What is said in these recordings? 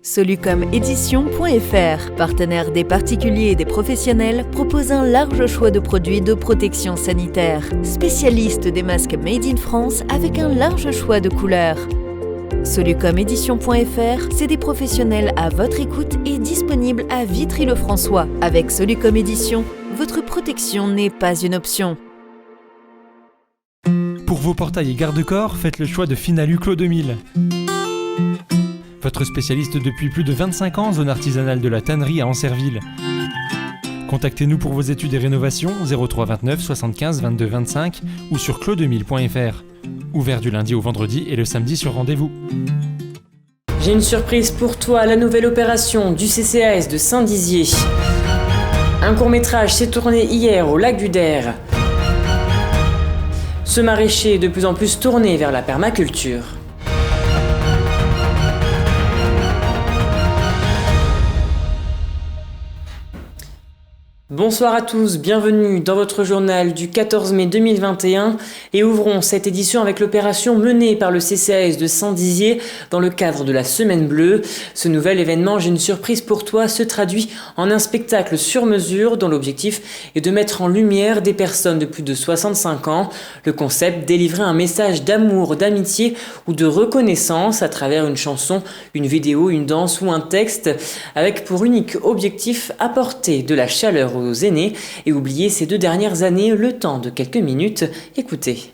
Solucomedition.fr, partenaire des particuliers et des professionnels, propose un large choix de produits de protection sanitaire. Spécialiste des masques made in France avec un large choix de couleurs. Solucomedition.fr, c'est des professionnels à votre écoute et disponible à Vitry-le-François. Avec Solucom Édition, votre protection n'est pas une option. Pour vos portails et garde-corps, faites le choix de Finalu Clos 2000. Votre spécialiste depuis plus de 25 ans, zone artisanale de la tannerie à Ancerville. Contactez-nous pour vos études et rénovations 03 29 75 22 25 ou sur clos2000.fr. Ouvert du lundi au vendredi et le samedi sur rendez-vous. J'ai une surprise pour toi, la nouvelle opération du CCAS de Saint-Dizier. Un court-métrage s'est tourné hier au lac du Der. Ce maraîcher est de plus en plus tourné vers la permaculture. Bonsoir à tous, bienvenue dans votre journal du 14 mai 2021 et ouvrons cette édition avec l'opération menée par le CCAS de Saint-Dizier dans le cadre de la Semaine Bleue. Ce nouvel événement, j'ai une surprise pour toi, se traduit en un spectacle sur mesure dont l'objectif est de mettre en lumière des personnes de plus de 65 ans. Le concept, délivrer un message d'amour, d'amitié ou de reconnaissance à travers une chanson, une vidéo, une danse ou un texte, avec pour unique objectif apporter de la chaleur aux aînés et oublier ces 2 dernières années le temps de quelques minutes. Écoutez.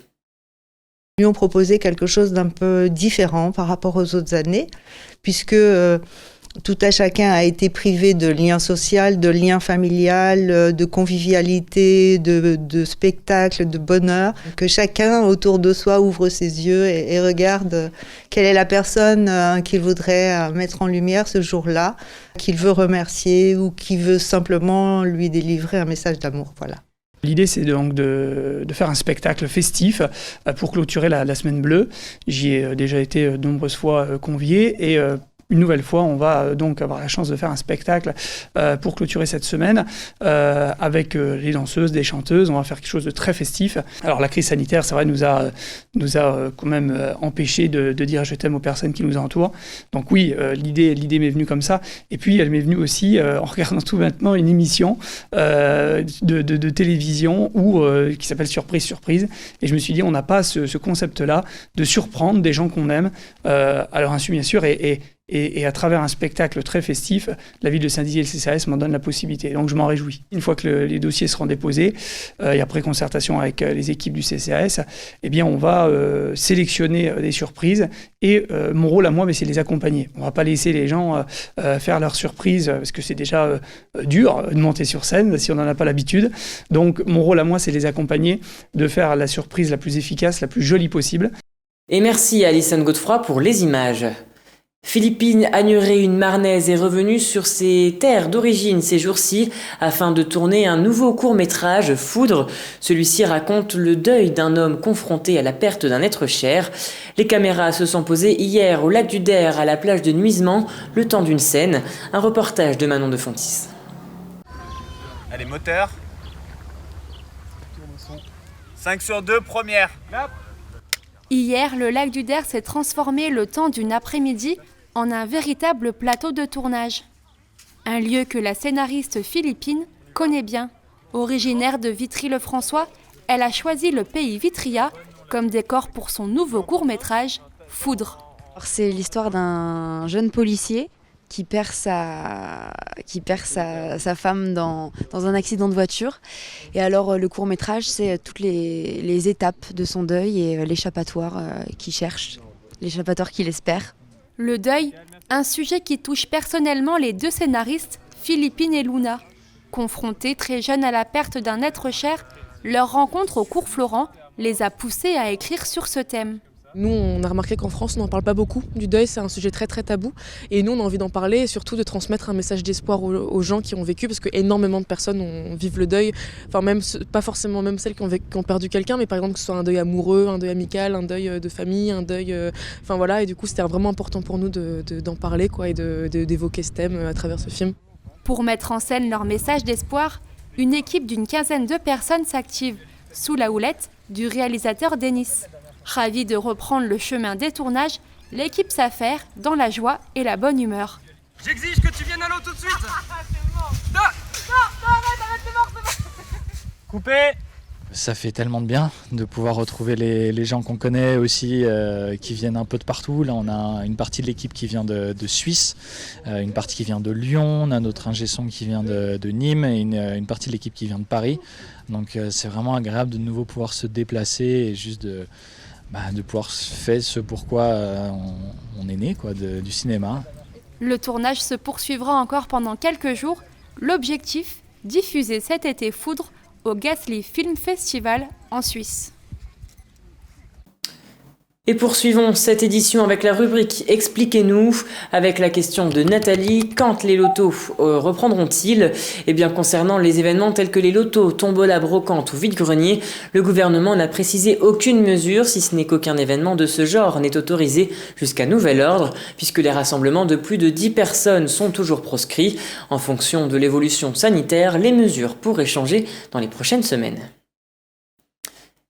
Nous ont proposé quelque chose d'un peu différent par rapport aux autres années, puisque tout à chacun a été privé de lien social, de lien familial, de convivialité, de spectacle, de bonheur. Que chacun autour de soi ouvre ses yeux et regarde quelle est la personne qu'il voudrait mettre en lumière ce jour-là, qu'il veut remercier ou qui veut simplement lui délivrer un message d'amour. Voilà. L'idée, c'est donc de faire un spectacle festif pour clôturer la Semaine Bleue. J'y ai déjà été de nombreuses fois convié et une nouvelle fois, on va donc avoir la chance de faire un spectacle pour clôturer cette semaine avec les danseuses, des chanteuses. On va faire quelque chose de très festif. Alors la crise sanitaire, c'est vrai, nous a quand même empêché de dire je t'aime aux personnes qui nous entourent. Donc oui, l'idée m'est venue comme ça. Et puis elle m'est venue aussi en regardant tout bêtement une émission de télévision qui s'appelle Surprise, Surprise. Et je me suis dit, on n'a pas ce concept-là de surprendre des gens qu'on aime à leur insu, bien sûr, et à travers un spectacle très festif, la ville de Saint-Dizier et le CCAS m'en donnent la possibilité. Donc je m'en réjouis. Une fois que les dossiers seront déposés, et après concertation avec les équipes du CCAS, eh bien on va sélectionner des surprises. Et mon rôle à moi, c'est les accompagner. On ne va pas laisser les gens faire leurs surprises, parce que c'est déjà dur de monter sur scène si on n'en a pas l'habitude. Donc mon rôle à moi, c'est les accompagner, de faire la surprise la plus efficace, la plus jolie possible. Et merci à Alison Godefroy pour les images. Philippine Agneray, une Marnaise, est revenue sur ses terres d'origine ces jours-ci afin de tourner un nouveau court-métrage, Foudre. Celui-ci raconte le deuil d'un homme confronté à la perte d'un être cher. Les caméras se sont posées hier au lac du Der, à la plage de Nuisements, le temps d'une scène. Un reportage de Manon de Fontis. Allez, moteur. 5 sur 2, première. Hier, le lac du Der s'est transformé le temps d'une après-midi en un véritable plateau de tournage. Un lieu que la scénariste Philippine connaît bien. Originaire de Vitry-le-François, elle a choisi le pays Vitria comme décor pour son nouveau court-métrage, Foudre. C'est l'histoire d'un jeune policier qui perd sa femme dans un accident de voiture. Et alors le court-métrage, c'est toutes les étapes de son deuil et l'échappatoire qu'il cherche, l'échappatoire qu'il espère. Le deuil, un sujet qui touche personnellement les 2 scénaristes, Philippine et Luna. Confrontés très jeunes à la perte d'un être cher, leur rencontre au cours Florent les a poussés à écrire sur ce thème. Nous, on a remarqué qu'en France, on n'en parle pas beaucoup du deuil, c'est un sujet très très tabou. Et nous, on a envie d'en parler et surtout de transmettre un message d'espoir aux gens qui ont vécu, parce qu'énormément de personnes vivent le deuil, enfin même pas forcément même celles qui ont perdu quelqu'un, mais par exemple que ce soit un deuil amoureux, un deuil amical, un deuil de famille, un deuil... Enfin voilà, et du coup, c'était vraiment important pour nous d'en parler quoi, et d'évoquer ce thème à travers ce film. Pour mettre en scène leur message d'espoir, une équipe d'une quinzaine de personnes s'active, sous la houlette du réalisateur Denis. Ravi de reprendre le chemin des tournages, l'équipe s'affaire dans la joie et la bonne humeur. J'exige que tu viennes à l'eau tout de suite. C'est mort. Non, arrête, c'est mort. Coupé. Ça fait tellement de bien de pouvoir retrouver les gens qu'on connaît aussi, qui viennent un peu de partout. Là, on a une partie de l'équipe qui vient de Suisse, une partie qui vient de Lyon, on a notre ingé son qui vient de Nîmes et une partie de l'équipe qui vient de Paris. Donc c'est vraiment agréable de nouveau pouvoir se déplacer et juste de pouvoir faire ce pourquoi on est né, quoi, du cinéma. Le tournage se poursuivra encore pendant quelques jours. L'objectif, diffuser cet été Foudre au Gasly Film Festival en Suisse. Et poursuivons cette édition avec la rubrique Expliquez-nous, avec la question de Nathalie. Quand les lotos reprendront-ils ? Eh bien, concernant les événements tels que les lotos, tombola, brocante ou vide-grenier, le gouvernement n'a précisé aucune mesure, si ce n'est qu'aucun événement de ce genre n'est autorisé jusqu'à nouvel ordre, puisque les rassemblements de plus de 10 personnes sont toujours proscrits. En fonction de l'évolution sanitaire, les mesures pourraient changer dans les prochaines semaines.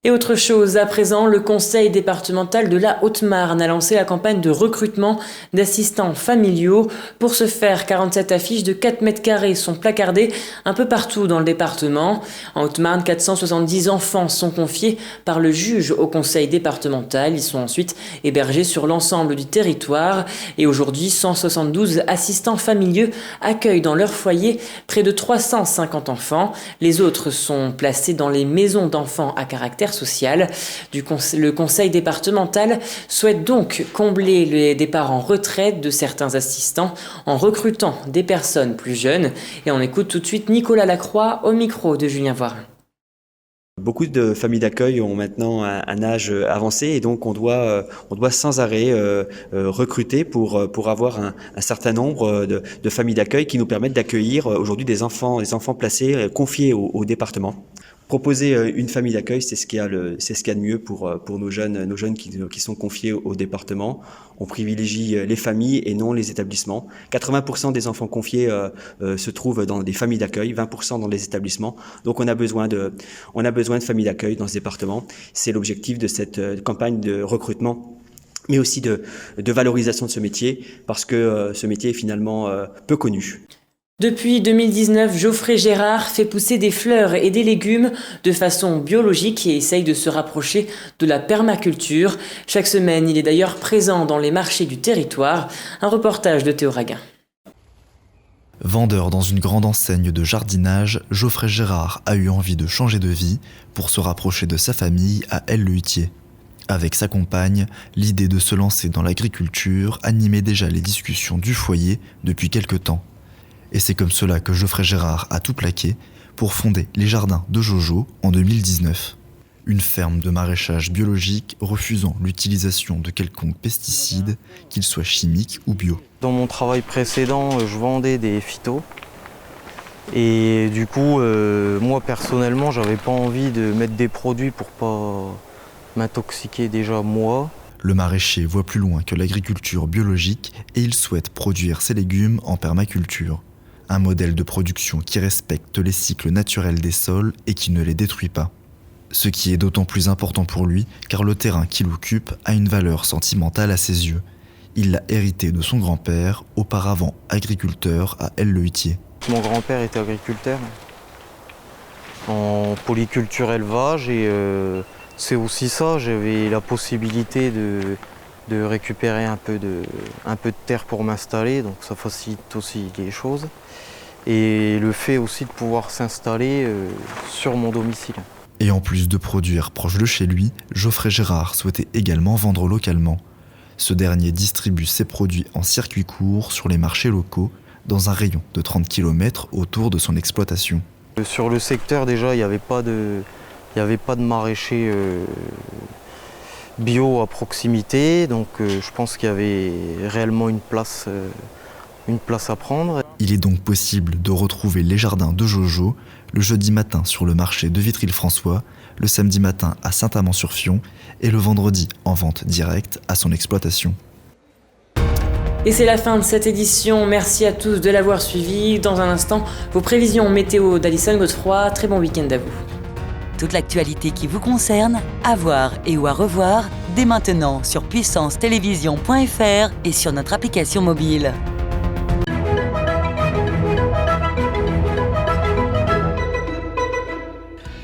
Et autre chose, à présent, le conseil départemental de la Haute-Marne a lancé la campagne de recrutement d'assistants familiaux. Pour ce faire, 47 affiches de 4 mètres carrés sont placardées un peu partout dans le département. En Haute-Marne, 470 enfants sont confiés par le juge au conseil départemental. Ils sont ensuite hébergés sur l'ensemble du territoire. Et aujourd'hui, 172 assistants familiaux accueillent dans leur foyer près de 350 enfants. Les autres sont placés dans les maisons d'enfants à caractère social. Le conseil départemental souhaite donc combler les départs en retraite de certains assistants en recrutant des personnes plus jeunes. Et on écoute tout de suite Nicolas Lacroix au micro de Julien Voirin. Beaucoup de familles d'accueil ont maintenant un âge avancé et donc on doit sans arrêt recruter pour avoir un certain nombre de familles d'accueil qui nous permettent d'accueillir aujourd'hui des enfants placés, confiés au département. Proposer une famille d'accueil, c'est ce qu'il y a de mieux pour nos jeunes qui sont confiés au département. On privilégie les familles et non les établissements. 80% des enfants confiés se trouvent dans des familles d'accueil, 20% dans les établissements. Donc on a besoin de familles d'accueil dans ce département. C'est l'objectif de cette campagne de recrutement, mais aussi de valorisation de ce métier, parce que ce métier est finalement peu connu. Depuis 2019, Geoffrey Gérard fait pousser des fleurs et des légumes de façon biologique et essaye de se rapprocher de la permaculture. Chaque semaine, il est d'ailleurs présent dans les marchés du territoire. Un reportage de Théo Raguin. Vendeur dans une grande enseigne de jardinage, Geoffrey Gérard a eu envie de changer de vie pour se rapprocher de sa famille à Elle-le-Hutier. Avec sa compagne, l'idée de se lancer dans l'agriculture animait déjà les discussions du foyer depuis quelque temps. Et c'est comme cela que Geoffrey Gérard a tout plaqué pour fonder les jardins de Jojo en 2019. Une ferme de maraîchage biologique refusant l'utilisation de quelconque pesticide, qu'il soit chimique ou bio. Dans mon travail précédent, je vendais des phytos. Et du coup, moi personnellement, j'avais pas envie de mettre des produits pour pas m'intoxiquer déjà moi. Le maraîcher voit plus loin que l'agriculture biologique et il souhaite produire ses légumes en permaculture. Un modèle de production qui respecte les cycles naturels des sols et qui ne les détruit pas. Ce qui est d'autant plus important pour lui car le terrain qu'il occupe a une valeur sentimentale à ses yeux. Il l'a hérité de son grand-père, auparavant agriculteur à Elle-le-Hutier. Mon grand-père était agriculteur en polyculture élevage et c'est aussi ça, j'avais la possibilité de récupérer un peu de terre pour m'installer, donc ça facilite aussi les choses. Et le fait aussi de pouvoir s'installer sur mon domicile. Et en plus de produire proche de chez lui, Geoffrey Gérard souhaitait également vendre localement. Ce dernier distribue ses produits en circuit court sur les marchés locaux, dans un rayon de 30 km autour de son exploitation. Sur le secteur déjà, il n'y avait pas de maraîcher bio à proximité, donc je pense qu'il y avait réellement une place à prendre. Il est donc possible de retrouver les jardins de Jojo le jeudi matin sur le marché de Vitry-le-François, le samedi matin à Saint-Amand-sur-Fion et le vendredi en vente directe à son exploitation. Et c'est la fin de cette édition. Merci à tous de l'avoir suivi. Dans un instant, vos prévisions météo d'Alison Godefroy. Très bon week-end à vous. Toute l'actualité qui vous concerne, à voir et ou à revoir, dès maintenant sur puissancetélévision.fr et sur notre application mobile.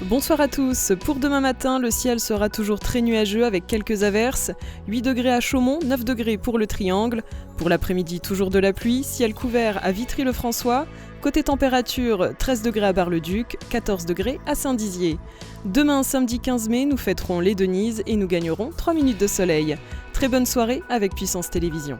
Bonsoir à tous. Pour demain matin, le ciel sera toujours très nuageux avec quelques averses. 8 degrés à Chaumont, 9 degrés pour le Triangle. Pour l'après-midi, toujours de la pluie, ciel couvert à Vitry-le-François. Côté température, 13 degrés à Bar-le-Duc, 14 degrés à Saint-Dizier. Demain, samedi 15 mai, nous fêterons les Denises et nous gagnerons 3 minutes de soleil. Très bonne soirée avec Puissance Télévision.